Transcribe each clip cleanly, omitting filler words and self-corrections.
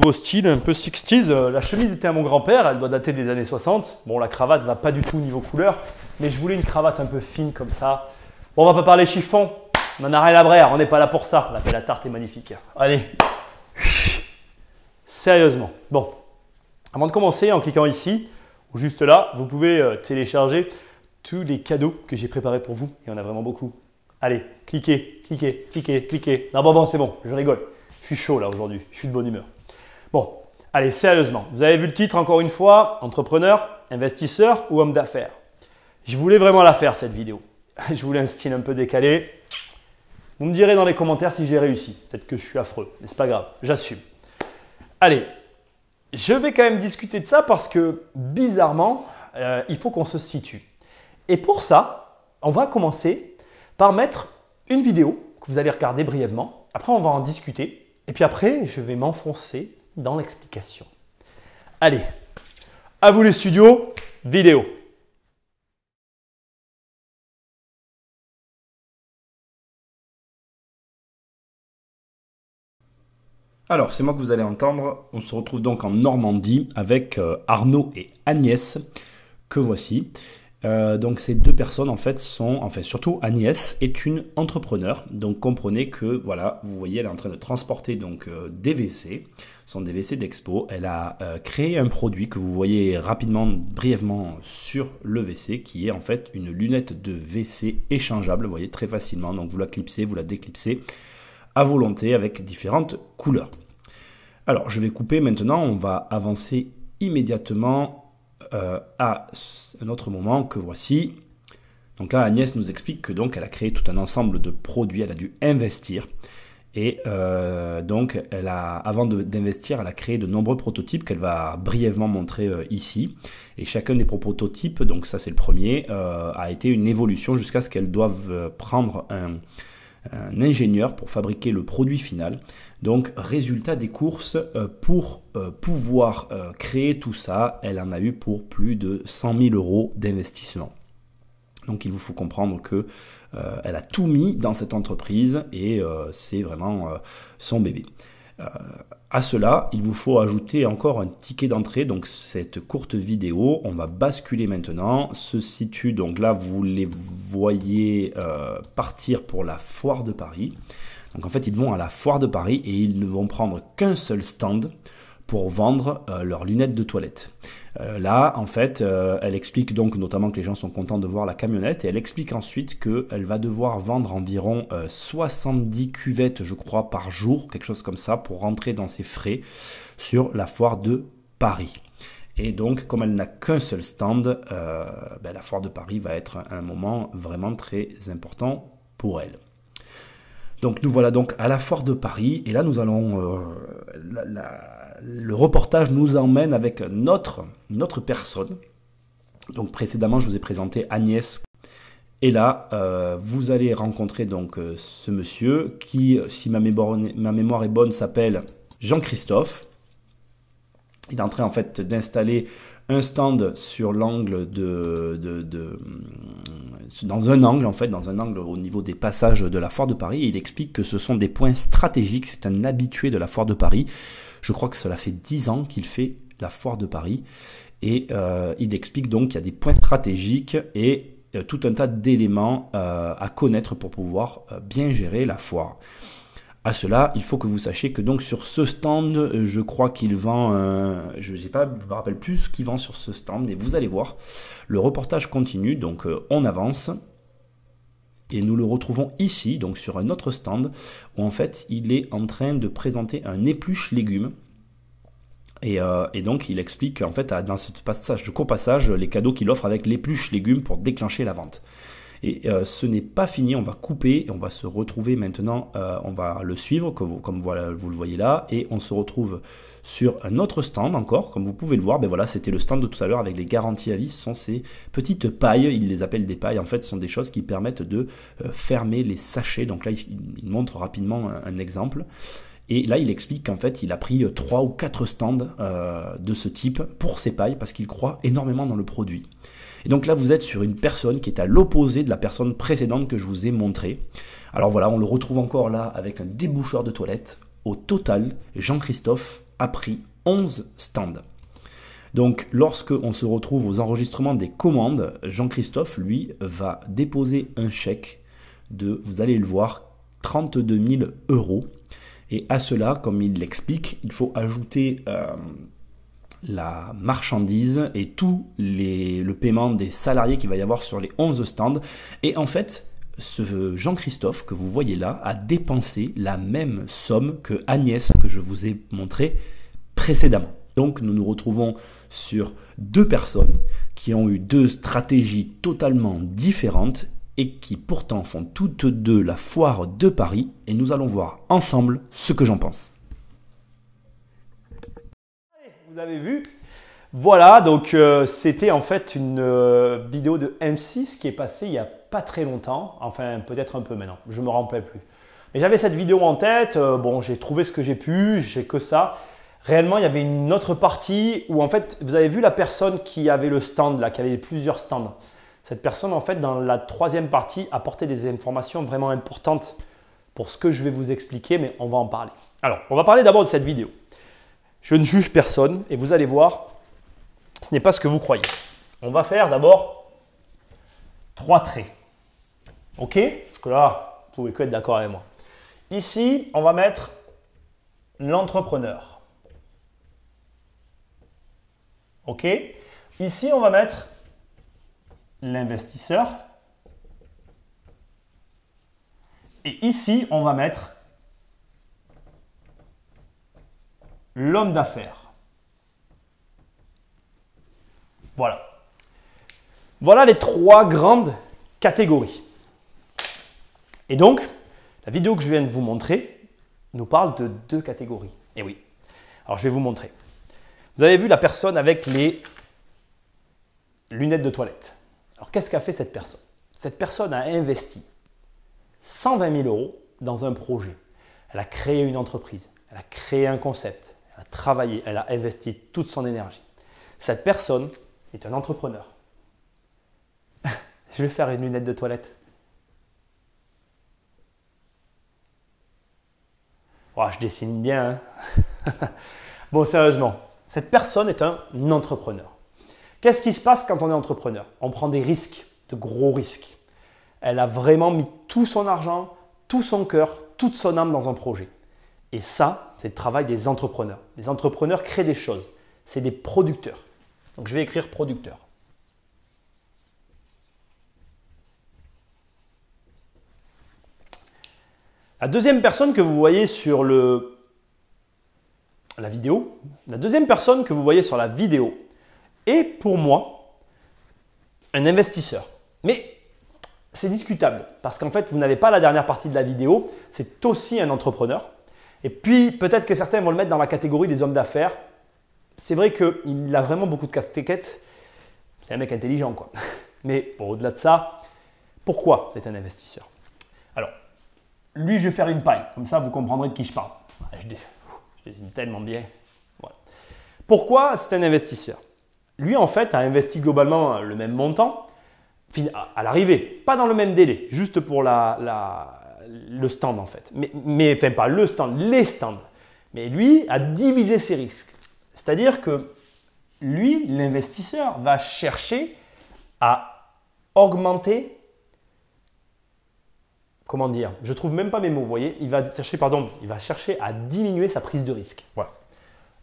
au style un peu 60s. La chemise était à mon grand-père, elle doit dater des années 60. Bon, la cravate va pas du tout niveau couleur, mais je voulais une cravate un peu fine comme ça. Bon, on va pas parler chiffon, on en a rien à brère, on n'est pas là pour ça. La belle tarte est magnifique. Allez, sérieusement. Bon, avant de commencer, en cliquant ici, ou juste là, vous pouvez télécharger tous les cadeaux que j'ai préparés pour vous. Il y en a vraiment beaucoup. Allez, cliquez, cliquez, cliquez, cliquez. Non, bon, c'est bon, je rigole. Je suis chaud là aujourd'hui, je suis de bonne humeur. Bon, allez, sérieusement, vous avez vu le titre encore une fois, entrepreneur, investisseur ou homme d'affaires. Je voulais vraiment la faire cette vidéo. Je voulais un style un peu décalé. Vous me direz dans les commentaires si j'ai réussi. Peut-être que je suis affreux, mais c'est pas grave, j'assume. Allez, je vais quand même discuter de ça parce que bizarrement, il faut qu'on se situe. Et pour ça, on va commencer par mettre une vidéo que vous allez regarder brièvement. Après, on va en discuter. Et puis après, je vais m'enfoncer dans l'explication. Allez, à vous les studios, vidéo. Alors, c'est moi que vous allez entendre. On se retrouve donc en Normandie avec Arnaud et Agnès, que voici. Donc ces deux personnes en fait surtout Agnès est une entrepreneur. Donc comprenez que voilà, vous voyez, elle est en train de transporter donc des WC, sont des WC d'expo. Elle a créé un produit que vous voyez rapidement, brièvement sur le WC, qui est en fait une lunette de WC échangeable. Vous voyez très facilement. Donc vous la clipsez, vous la déclipsez à volonté avec différentes couleurs. Alors je vais couper maintenant. On va avancer immédiatement à un autre moment que voici. Donc là, Agnès nous explique que donc elle a créé tout un ensemble de produits, elle a dû investir et donc avant d'investir, elle a créé de nombreux prototypes qu'elle va brièvement montrer ici. Et chacun des prototypes, donc ça c'est le premier, a été une évolution jusqu'à ce qu'elle doive prendre un ingénieur pour fabriquer le produit final. Donc résultat des courses, pour pouvoir créer tout ça, elle en a eu pour plus de 100 000 € d'investissement. Donc il vous faut comprendre que elle a tout mis dans cette entreprise et c'est vraiment son bébé. À cela, il vous faut ajouter encore un ticket d'entrée. Donc cette courte vidéo, on va basculer maintenant, se situe, donc là vous les voyez partir pour la foire de Paris. Donc en fait ils vont à la foire de Paris et ils ne vont prendre qu'un seul stand pour vendre leurs lunettes de toilette. Là, en fait, elle explique donc notamment que les gens sont contents de voir la camionnette et elle explique ensuite qu'elle va devoir vendre environ 70 cuvettes, je crois, par jour, quelque chose comme ça, pour rentrer dans ses frais sur la foire de Paris. Et donc, comme elle n'a qu'un seul stand, la foire de Paris va être un moment vraiment très important pour elle. Donc nous voilà donc à la foire de Paris et là nous allons, le reportage nous emmène avec notre personne. Donc précédemment je vous ai présenté Agnès et là vous allez rencontrer donc ce monsieur qui, si ma mémoire est bonne, s'appelle Jean-Christophe. Il est en train en fait d'installer un stand sur l'angle dans un angle au niveau des passages de la foire de Paris. Et il explique que ce sont des points stratégiques. C'est un habitué de la foire de Paris. Je crois que cela fait 10 ans qu'il fait la foire de Paris. Et il explique donc qu'il y a des points stratégiques et tout un tas d'éléments à connaître pour pouvoir bien gérer la foire. À cela, il faut que vous sachiez que donc sur ce stand, je crois qu'il vend, je me rappelle plus ce qu'il vend sur ce stand, mais vous allez voir. Le reportage continue, donc on avance et nous le retrouvons ici, donc sur un autre stand, où en fait il est en train de présenter un épluche légumes. Et donc il explique en fait dans ce passage, de court passage, les cadeaux qu'il offre avec l'épluche légumes pour déclencher la vente. Et ce n'est pas fini, on va couper et on va se retrouver maintenant, on va le suivre comme voilà, vous le voyez là, et on se retrouve sur un autre stand encore, comme vous pouvez le voir. Ben voilà, c'était le stand de tout à l'heure avec les garanties à vie. Ce sont ces petites pailles, ils les appellent des pailles, en fait ce sont des choses qui permettent de fermer les sachets. Donc là il montre rapidement un exemple. Et là, il explique qu'en fait, il a pris 3 ou 4 stands de ce type pour ses pailles parce qu'il croit énormément dans le produit. Et donc là, vous êtes sur une personne qui est à l'opposé de la personne précédente que je vous ai montrée. Alors voilà, on le retrouve encore là avec un déboucheur de toilette. Au total, Jean-Christophe a pris 11 stands. Donc, lorsque on se retrouve aux enregistrements des commandes, Jean-Christophe, lui, va déposer un chèque de, vous allez le voir, 32 000 euros. Et à cela, comme il l'explique, il faut ajouter la marchandise et le paiement des salariés qu'il va y avoir sur les 11 stands. Et en fait, ce Jean-Christophe que vous voyez là a dépensé la même somme que Agnès que je vous ai montré précédemment. Donc nous nous retrouvons sur deux personnes qui ont eu deux stratégies totalement différentes et qui pourtant font toutes deux la foire de Paris, et nous allons voir ensemble ce que j'en pense. Vous avez vu, voilà, donc c'était en fait une vidéo de M6 qui est passée il n'y a pas très longtemps, enfin peut-être un peu maintenant, je ne me rappelle plus. Mais j'avais cette vidéo en tête, bon j'ai trouvé ce que j'ai pu, j'ai que ça. Réellement, il y avait une autre partie où en fait, vous avez vu la personne qui avait le stand là, qui avait plusieurs stands. Cette personne en fait dans la troisième partie apportait des informations vraiment importantes pour ce que je vais vous expliquer, mais on va en parler. Alors, on va parler d'abord de cette vidéo. Je ne juge personne et vous allez voir, ce n'est pas ce que vous croyez. On va faire d'abord 3 traits. Ok? Jusque-là, vous pouvez que être d'accord avec moi. Ici, on va mettre l'entrepreneur. Ok? Ici, on va mettre l'investisseur. Et ici, on va mettre l'homme d'affaires. Voilà. Voilà les 3 grandes catégories. Et donc, la vidéo que je viens de vous montrer nous parle de 2 catégories. Et oui. Alors, je vais vous montrer. Vous avez vu la personne avec les lunettes de toilette. Alors, qu'est-ce qu'a fait cette personne? Cette personne a investi 120 000 euros dans un projet. Elle a créé une entreprise, elle a créé un concept, elle a travaillé, elle a investi toute son énergie. Cette personne est un entrepreneur. Je vais faire une lunette de toilette. Oh, je dessine bien. Hein. Bon, sérieusement, cette personne est un entrepreneur. Qu'est-ce qui se passe quand on est entrepreneur? On prend des risques, de gros risques. Elle a vraiment mis tout son argent, tout son cœur, toute son âme dans un projet. Et ça, c'est le travail des entrepreneurs. Les entrepreneurs créent des choses. C'est des producteurs. Donc, je vais écrire producteur. La deuxième personne que vous voyez sur la vidéo, est pour moi un investisseur. Mais c'est discutable parce qu'en fait, vous n'avez pas la dernière partie de la vidéo. C'est aussi un entrepreneur. Et puis, peut-être que certains vont le mettre dans la catégorie des hommes d'affaires. C'est vrai qu'il a vraiment beaucoup de casquettes. C'est un mec intelligent, quoi. Mais bon, au-delà de ça, pourquoi c'est un investisseur? Alors, lui, je vais faire une paille. Comme ça, vous comprendrez de qui je parle. Je dessine tellement bien. Voilà. Pourquoi c'est un investisseur? Lui, en fait, a investi globalement le même montant à l'arrivée. Pas dans le même délai, juste pour le stand, en fait. Mais enfin, pas le stand, les stands. Mais lui a divisé ses risques. C'est-à-dire que lui, l'investisseur, va chercher à augmenter. Comment dire? Je ne trouve même pas mes mots, vous voyez. Il va chercher à diminuer sa prise de risque. Voilà.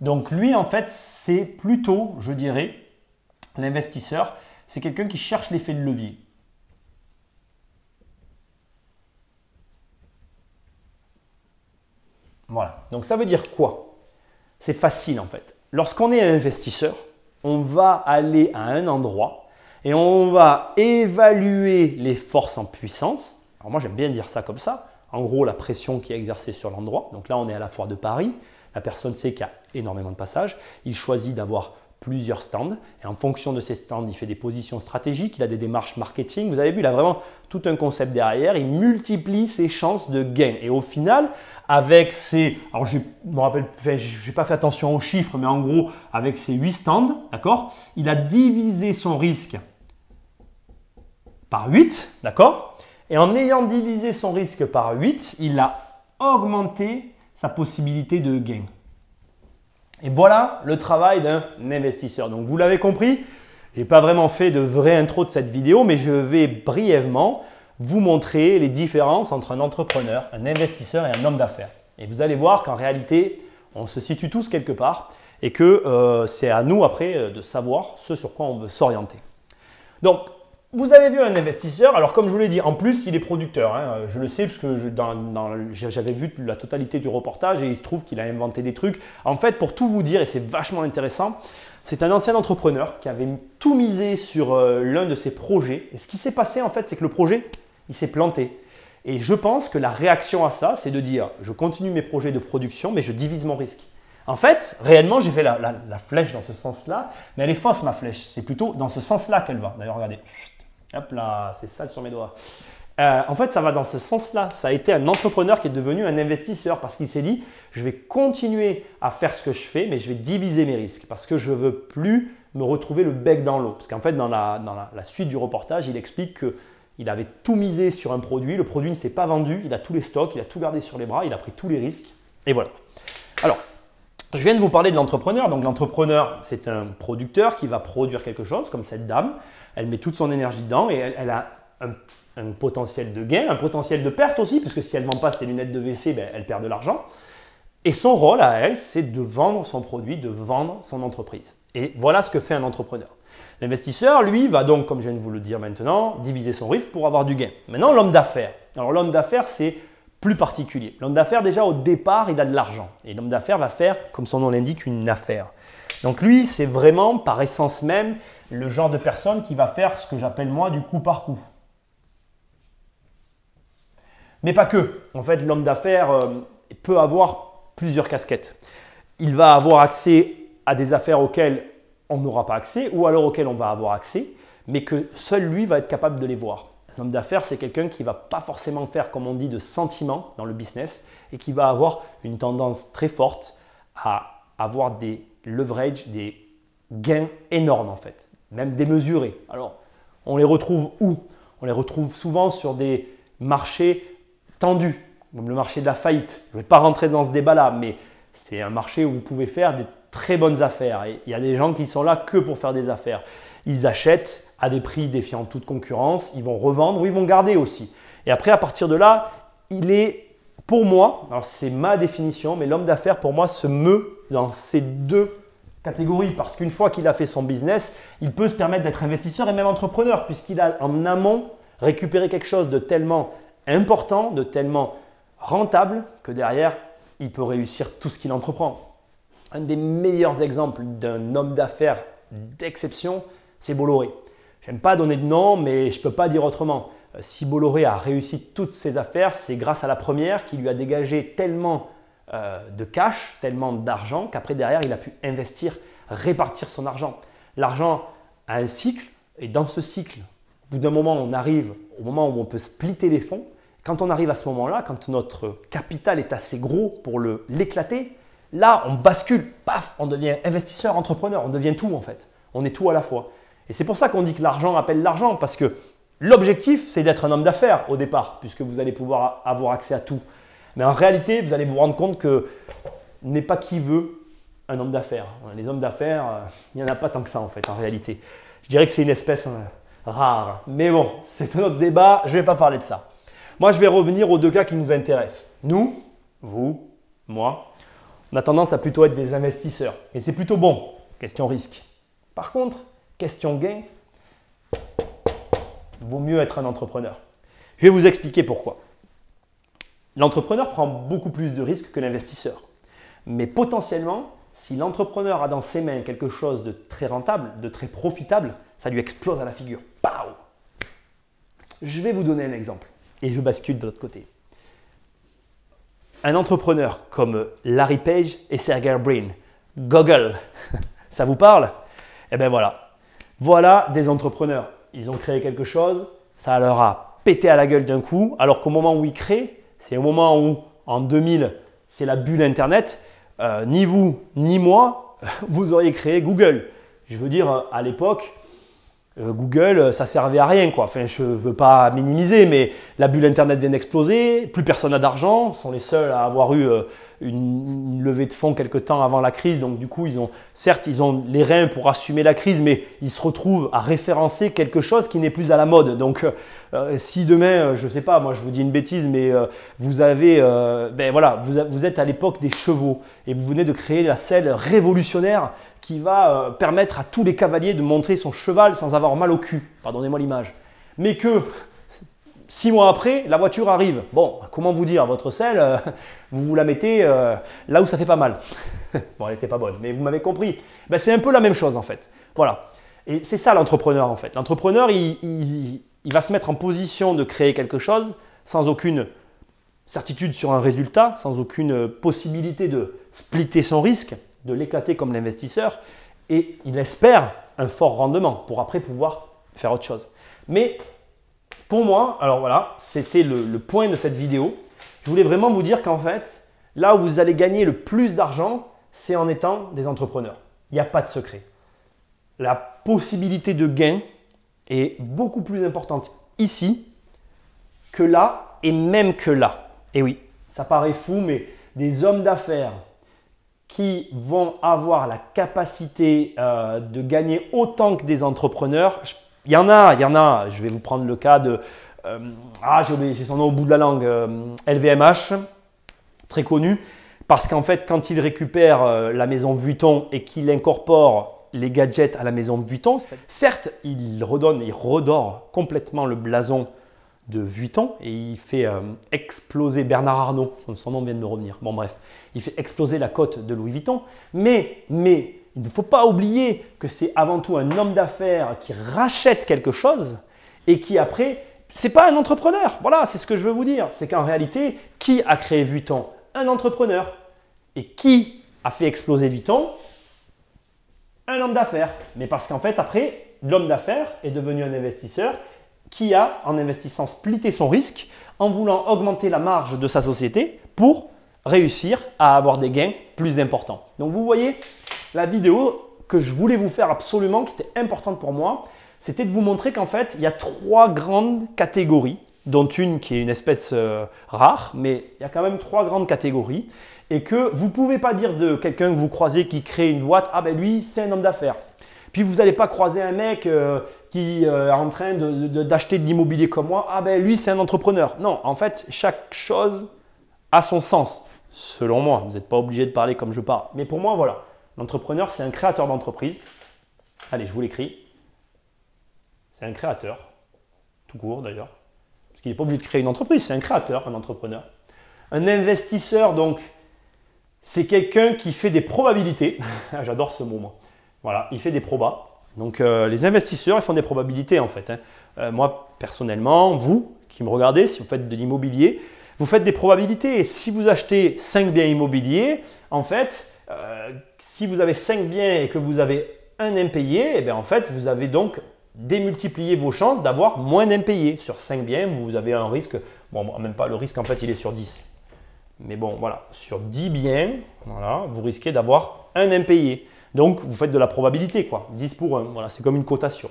Donc lui, en fait, c'est plutôt, je dirais, l'investisseur, c'est quelqu'un qui cherche l'effet de levier. Voilà. Donc ça veut dire quoi? C'est facile en fait. Lorsqu'on est investisseur, on va aller à un endroit et on va évaluer les forces en puissance. Alors moi, j'aime bien dire ça comme ça. En gros, la pression qui est exercée sur l'endroit. Donc là, on est à la foire de Paris. La personne sait qu'il y a énormément de passages. Il choisit d'avoir plusieurs stands. Et en fonction de ces stands, il fait des positions stratégiques. Il a des démarches marketing. Vous avez vu, il a vraiment tout un concept derrière. Il multiplie ses chances de gain. Et au final, avec ses… Alors, je me rappelle, je n'ai pas fait attention aux chiffres, mais en gros, avec ses 8 stands, d'accord, il a divisé son risque par 8, d'accord. Et en ayant divisé son risque par 8, il a augmenté sa possibilité de gain. Et voilà le travail d'un investisseur. Donc vous l'avez compris, je n'ai pas vraiment fait de vraie intro de cette vidéo, mais je vais brièvement vous montrer les différences entre un entrepreneur, un investisseur et un homme d'affaires. Et vous allez voir qu'en réalité, on se situe tous quelque part et que c'est à nous après de savoir ce sur quoi on veut s'orienter. Donc, vous avez vu un investisseur, alors comme je vous l'ai dit, en plus il est producteur, hein, je le sais parce que j'avais vu la totalité du reportage et il se trouve qu'il a inventé des trucs. En fait, pour tout vous dire, et c'est vachement intéressant, c'est un ancien entrepreneur qui avait tout misé sur l'un de ses projets. Et ce qui s'est passé en fait, c'est que le projet, il s'est planté. Et je pense que la réaction à ça, c'est de dire je continue mes projets de production, mais je divise mon risque. En fait, réellement, j'ai fait la flèche dans ce sens-là, mais elle est fausse ma flèche. C'est plutôt dans ce sens-là qu'elle va. D'ailleurs, regardez. Hop là, c'est sale sur mes doigts. En fait, ça va dans ce sens-là. Ça a été un entrepreneur qui est devenu un investisseur parce qu'il s'est dit je vais continuer à faire ce que je fais, mais je vais diviser mes risques parce que je ne veux plus me retrouver le bec dans l'eau. Parce qu'en fait, dans la suite du reportage, il explique qu'il avait tout misé sur un produit. Le produit ne s'est pas vendu. Il a tous les stocks, il a tout gardé sur les bras, il a pris tous les risques. Et voilà. Alors, je viens de vous parler de l'entrepreneur. Donc, l'entrepreneur, c'est un producteur qui va produire quelque chose, comme cette dame. Elle met toute son énergie dedans et elle a un potentiel de gain, un potentiel de perte aussi, parce que si elle ne vend pas ses lunettes de WC, ben, elle perd de l'argent. Et son rôle à elle, c'est de vendre son produit, de vendre son entreprise. Et voilà ce que fait un entrepreneur. L'investisseur, lui, va donc, comme je viens de vous le dire maintenant, diviser son risque pour avoir du gain. Maintenant, l'homme d'affaires. Alors, l'homme d'affaires, c'est plus particulier. L'homme d'affaires, déjà, au départ, il a de l'argent. Et l'homme d'affaires va faire, comme son nom l'indique, une affaire. Donc, lui, c'est vraiment, par essence même, le genre de personne qui va faire ce que j'appelle moi du coup par coup. Mais pas que. En fait, l'homme d'affaires peut avoir plusieurs casquettes. Il va avoir accès à des affaires auxquelles on n'aura pas accès ou alors auxquelles on va avoir accès, mais que seul lui va être capable de les voir. L'homme d'affaires, c'est quelqu'un qui ne va pas forcément faire, comme on dit, de sentiments dans le business et qui va avoir une tendance très forte à avoir des leverage, des gains énormes en fait, même démesurés. Alors, on les retrouve où? On les retrouve souvent sur des marchés tendus, comme le marché de la faillite. Je ne vais pas rentrer dans ce débat-là, mais c'est un marché où vous pouvez faire des très bonnes affaires. Et il y a des gens qui sont là que pour faire des affaires. Ils achètent à des prix défiant toute concurrence, ils vont revendre ou ils vont garder aussi. Et après, à partir de là, il est, pour moi, alors c'est ma définition, mais l'homme d'affaires, pour moi, se meut dans ces deux catégories parce qu'une fois qu'il a fait son business, il peut se permettre d'être investisseur et même entrepreneur puisqu'il a en amont récupéré quelque chose de tellement important, de tellement rentable que derrière, il peut réussir tout ce qu'il entreprend. Un des meilleurs exemples d'un homme d'affaires d'exception, c'est Bolloré. Je n'aime pas donner de nom, mais je ne peux pas dire autrement. Si Bolloré a réussi toutes ses affaires, c'est grâce à la première qui lui a dégagé tellement de cash, tellement d'argent qu'après derrière, il a pu investir, répartir son argent. L'argent a un cycle et dans ce cycle, au bout d'un moment, on arrive au moment où on peut splitter les fonds. Quand on arrive à ce moment-là, quand notre capital est assez gros pour l'éclater, là, on bascule, paf, on devient investisseur, entrepreneur, on devient tout en fait. On est tout à la fois. Et c'est pour ça qu'on dit que l'argent appelle l'argent parce que l'objectif, c'est d'être un homme d'affaires au départ puisque vous allez pouvoir avoir accès à tout. Mais en réalité, vous allez vous rendre compte que n'est pas qui veut un homme d'affaires. Les hommes d'affaires, il n'y en a pas tant que ça en fait en réalité. Je dirais que c'est une espèce rare. Mais bon, c'est un autre débat, je ne vais pas parler de ça. Moi, je vais revenir aux deux cas qui nous intéressent. Nous, vous, moi, on a tendance à plutôt être des investisseurs. Et c'est plutôt bon, question risque. Par contre, question gain, il vaut mieux être un entrepreneur. Je vais vous expliquer pourquoi. L'entrepreneur prend beaucoup plus de risques que l'investisseur. Mais potentiellement, si l'entrepreneur a dans ses mains quelque chose de très rentable, de très profitable, ça lui explose à la figure. Pow! Je vais vous donner un exemple et je bascule de l'autre côté. Un entrepreneur comme Larry Page et Sergey Brin, Google, ça vous parle? Eh bien voilà. Voilà des entrepreneurs. Ils ont créé quelque chose, ça leur a pété à la gueule d'un coup, alors qu'au moment où ils créent, c'est au moment où, en 2000, c'est la bulle Internet, ni vous, ni moi, vous auriez créé Google. Je veux dire, à l'époque, Google, ça servait à rien, quoi. Enfin, je ne veux pas minimiser, mais la bulle Internet vient d'exploser, plus personne n'a d'argent, sont les seuls à avoir eu une levée de fonds quelque temps avant la crise. Donc du coup, certes, ils ont les reins pour assumer la crise, mais ils se retrouvent à référencer quelque chose qui n'est plus à la mode. Donc si demain, je ne sais pas, moi je vous dis une bêtise, mais vous avez, vous êtes à l'époque des chevaux et vous venez de créer la selle révolutionnaire qui va permettre à tous les cavaliers de monter son cheval sans avoir mal au cul. Pardonnez-moi l'image. Mais que 6 mois après, la voiture arrive. Bon, comment vous dire, votre selle, vous la mettez là où ça fait pas mal. Bon, elle n'était pas bonne, mais vous m'avez compris. Ben, c'est un peu la même chose en fait. Voilà. Et c'est ça l'entrepreneur en fait. L'entrepreneur, il va se mettre en position de créer quelque chose sans aucune certitude sur un résultat, sans aucune possibilité de splitter son risque, de l'éclater comme l'investisseur, et il espère un fort rendement pour après pouvoir faire autre chose. Mais pour moi, alors voilà, c'était le point de cette vidéo. Je voulais vraiment vous dire qu'en fait, là où vous allez gagner le plus d'argent, c'est en étant des entrepreneurs. Il n'y a pas de secret. La possibilité de gain est beaucoup plus importante ici que là et même que là. Et oui, ça paraît fou, mais des hommes d'affaires qui vont avoir la capacité de gagner autant que des entrepreneurs, il y en a. Je vais vous prendre le cas de, j'ai son nom au bout de la langue, LVMH, très connu, parce qu'en fait, quand il récupère la maison Vuitton et qu'il incorpore les gadgets à la maison Vuitton, certes, il redore complètement le blason de Vuitton et il fait exploser Bernard Arnault, son nom vient de me revenir, bon bref, il fait exploser la cote de Louis Vuitton, mais il ne faut pas oublier que c'est avant tout un homme d'affaires qui rachète quelque chose et qui après, c'est pas un entrepreneur, voilà, c'est ce que je veux vous dire, c'est qu'en réalité, qui a créé Vuitton? Un entrepreneur. Et qui a fait exploser Vuitton? Un homme d'affaires. Mais parce qu'en fait, après, l'homme d'affaires est devenu un investisseur qui a, en investissant, splitté son risque en voulant augmenter la marge de sa société pour réussir à avoir des gains plus importants. Donc, vous voyez, la vidéo que je voulais vous faire absolument, qui était importante pour moi, c'était de vous montrer qu'en fait, il y a 3 grandes catégories, dont une qui est une espèce rare, mais il y a quand même 3 grandes catégories. Et que vous ne pouvez pas dire de quelqu'un que vous croisez qui crée une boîte, ah ben lui, c'est un homme d'affaires. Puis vous n'allez pas croiser un mec qui est en train d'acheter de l'immobilier comme moi, ah ben lui, c'est un entrepreneur. Non, en fait, chaque chose a son sens, selon moi. Vous n'êtes pas obligé de parler comme je parle. Mais pour moi, voilà, l'entrepreneur, c'est un créateur d'entreprise. Allez, je vous l'écris. C'est un créateur, tout court d'ailleurs. Parce qu'il n'est pas obligé de créer une entreprise, c'est un créateur, un entrepreneur. Un investisseur, donc, c'est quelqu'un qui fait des probabilités. J'adore ce mot, moi. Voilà, il fait des probas. Donc, les investisseurs, ils font des probabilités, en fait. Moi, personnellement, vous qui me regardez, si vous faites de l'immobilier, vous faites des probabilités. Et si vous achetez 5 biens immobiliers, en fait, si vous avez 5 biens et que vous avez un impayé, eh bien, en fait, vous avez donc démultiplié vos chances d'avoir moins d'impayés. Sur 5 biens, vous avez un risque, bon, même pas le risque, en fait, il est sur 10. Mais bon, voilà, sur 10 biens, voilà, vous risquez d'avoir un impayé. Donc, vous faites de la probabilité, quoi. 10 pour 1, voilà, c'est comme une cotation.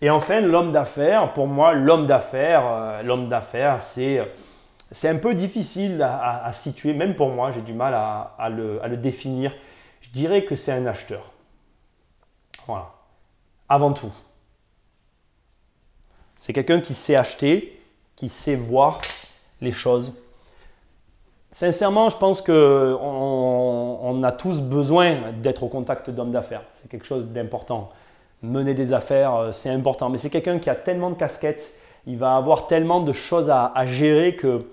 Et enfin, l'homme d'affaires, pour moi, l'homme d'affaires, c'est un peu difficile à situer. Même pour moi, j'ai du mal à le définir. Je dirais que c'est un acheteur. Voilà, avant tout. C'est quelqu'un qui sait acheter, qui sait voir les choses. Sincèrement, je pense qu'on a tous besoin d'être au contact d'hommes d'affaires. C'est quelque chose d'important. Mener des affaires, c'est important. Mais c'est quelqu'un qui a tellement de casquettes, il va avoir tellement de choses à gérer que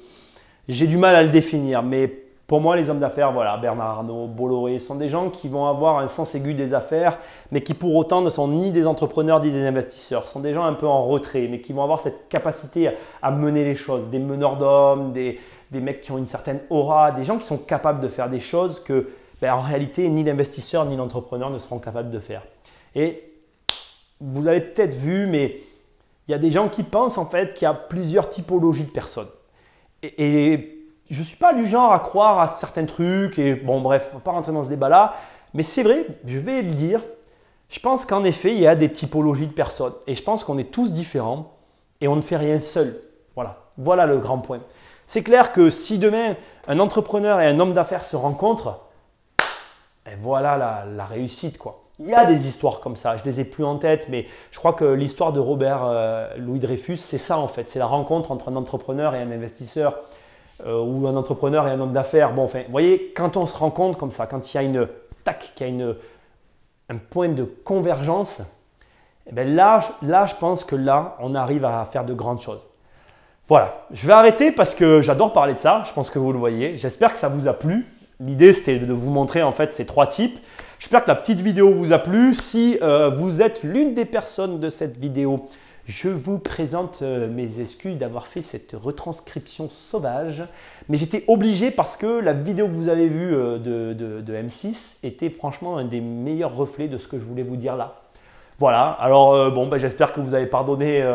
j'ai du mal à le définir. Mais pour moi, les hommes d'affaires, voilà, Bernard Arnault, Bolloré, sont des gens qui vont avoir un sens aigu des affaires, mais qui pour autant ne sont ni des entrepreneurs ni des investisseurs. Ce sont des gens un peu en retrait, mais qui vont avoir cette capacité à mener les choses. Des meneurs d'hommes, des mecs qui ont une certaine aura, des gens qui sont capables de faire des choses que, en réalité, ni l'investisseur ni l'entrepreneur ne seront capables de faire. Et vous l'avez peut-être vu, mais il y a des gens qui pensent en fait qu'il y a plusieurs typologies de personnes. Et je ne suis pas du genre à croire à certains trucs, et bon bref, on ne va pas rentrer dans ce débat-là, mais c'est vrai, je vais le dire, Je pense qu'en effet, il y a des typologies de personnes et je pense qu'on est tous différents et on ne fait rien seul. Voilà le grand point. C'est clair que si demain, un entrepreneur et un homme d'affaires se rencontrent, et voilà la réussite, quoi. Il y a des histoires comme ça, je ne les ai plus en tête, mais je crois que l'histoire de Robert Louis Dreyfus, c'est ça en fait. C'est la rencontre entre un entrepreneur et un investisseur ou un entrepreneur et un homme d'affaires. Bon, enfin, vous voyez, quand on se rencontre comme ça, quand il y a un point de convergence, eh bien là, je pense que là, on arrive à faire de grandes choses. Voilà, je vais arrêter parce que j'adore parler de ça, je pense que vous le voyez. J'espère que ça vous a plu. L'idée, c'était de vous montrer en fait ces 3 types. J'espère que la petite vidéo vous a plu. Si vous êtes l'une des personnes de cette vidéo, je vous présente mes excuses d'avoir fait cette retranscription sauvage. Mais j'étais obligé parce que la vidéo que vous avez vue de M6 était franchement un des meilleurs reflets de ce que je voulais vous dire là. Voilà, alors j'espère que vous avez pardonné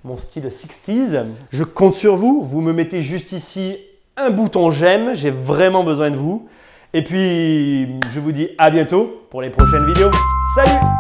mon style 60s. Je compte sur vous. Vous me mettez juste ici un bouton j'aime. J'ai vraiment besoin de vous. Et puis, je vous dis à bientôt pour les prochaines vidéos. Salut!